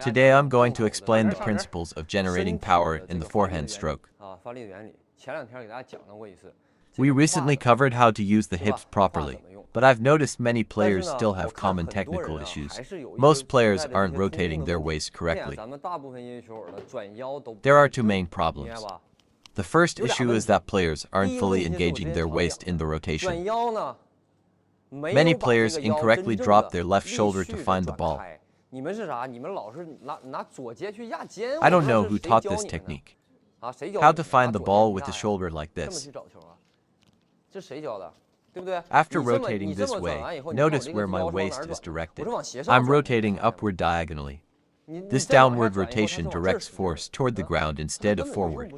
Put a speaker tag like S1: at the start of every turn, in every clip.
S1: Today I'm going to explain the principles of generating power in the forehand stroke. We recently covered how to use the hips properly, but I've noticed many players still have common technical issues. Most players aren't rotating their waist correctly. There are two main problems. The first issue is that players aren't fully engaging their waist in the rotation. Many players incorrectly drop their left shoulder to find the ball. I don't know who taught this technique. How to find the ball with the shoulder like this. After rotating this way, notice where my waist is directed. I'm rotating upward diagonally. This downward rotation directs force toward the ground instead of forward.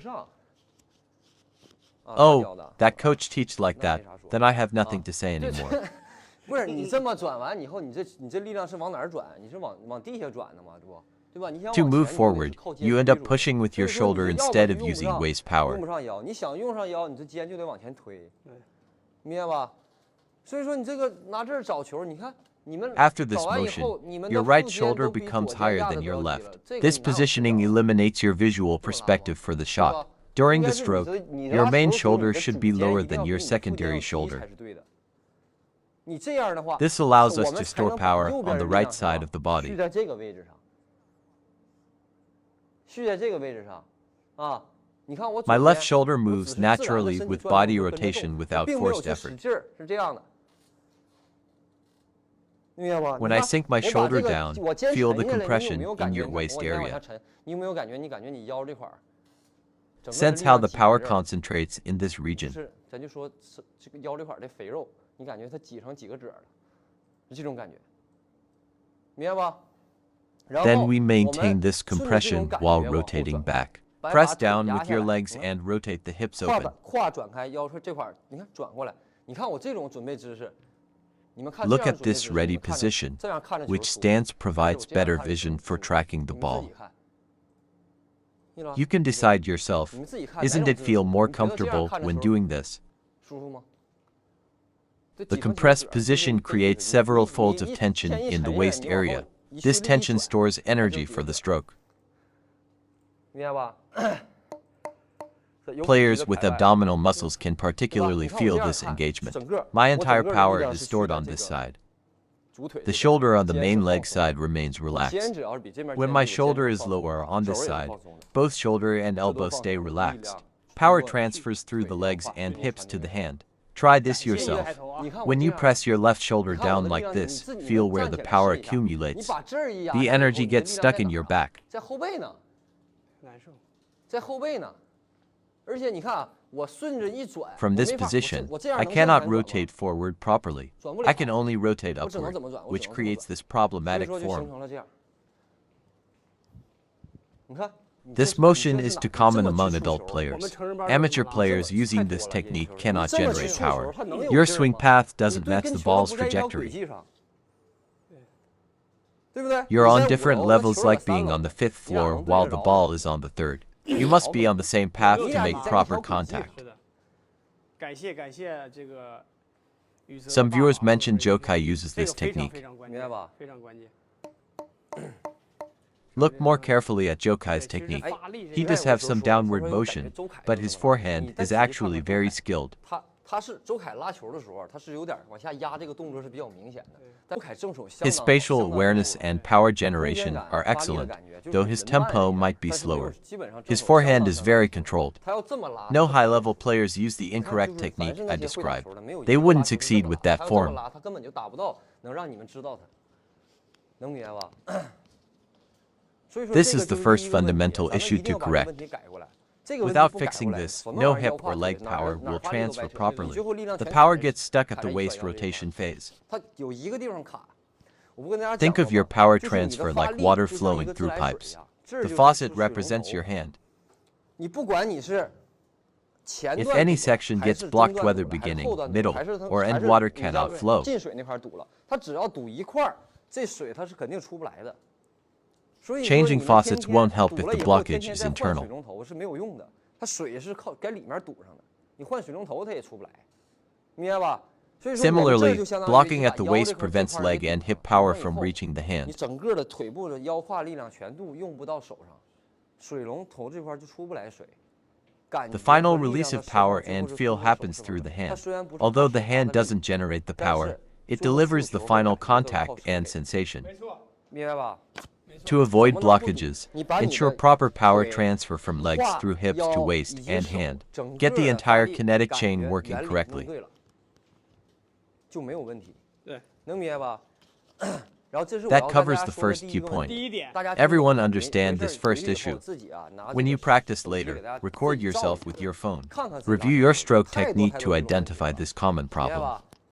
S1: Oh, that coach teaches like that, then I have nothing to say anymore. To move forward, you end up pushing with your shoulder instead of using waist power. After this motion, your right shoulder becomes higher than your left. This positioning eliminates your visual perspective for the shot. During the stroke, your main shoulder should be lower than your secondary shoulder. This allows us to store power on the right side of the body. My left shoulder moves naturally with body rotation without forced effort. When I sink my shoulder down, feel the compression in your waist area. Sense how the power concentrates in this region. Then we maintain this compression while rotating back. Press down with your legs and rotate the hips open. Look at this ready position, which stance provides better vision for tracking the ball. You can decide yourself, isn't it feel more comfortable when doing this? The compressed position creates several folds of tension in the waist area. This tension stores energy for the stroke. Players with abdominal muscles can particularly feel this engagement. My entire power is stored on this side. The shoulder on the main leg side remains relaxed. When my shoulder is lower on this side, both shoulder and elbow stay relaxed. Power transfers through the legs and hips to the hand. Try this yourself. When you press your left shoulder down like this, feel where the power accumulates. The energy gets stuck in your back. From this position, I cannot rotate forward properly. I can only rotate upward, which creates this problematic form. This motion is too common among adult players. Amateur players using this technique cannot generate power. Your swing path doesn't match the ball's trajectory. You're on different levels, like being on the 5th floor while the ball is on the 3rd. You must be on the same path to make proper contact. Some viewers mentioned Jokai uses this technique. Look more carefully at Jokai's technique. He does have some downward motion, but his forehand is actually very skilled. His spatial awareness and power generation are excellent, though his tempo might be slower. His forehand is very controlled. No high-level players use the incorrect technique I described. They wouldn't succeed with that form. This is the first fundamental issue to correct. Without fixing this, no hip or leg power will transfer properly. The power gets stuck at the waist rotation phase. Think of your power transfer like water flowing through pipes. The faucet represents your hand. If any section gets blocked, whether beginning, middle, or end, water cannot flow. Changing faucets won't help if the blockage is internal. Similarly, blocking at the waist prevents leg and hip power from reaching the hand. The final release of power and feel happens through the hand. Although the hand doesn't generate the power, it delivers the final contact and sensation. To avoid blockages, ensure proper power transfer from legs through hips to waist and hand. Get the entire kinetic chain working correctly. That covers the first key point. Everyone understand this first issue. When you practice later, record yourself with your phone. Review your stroke technique to identify this common problem.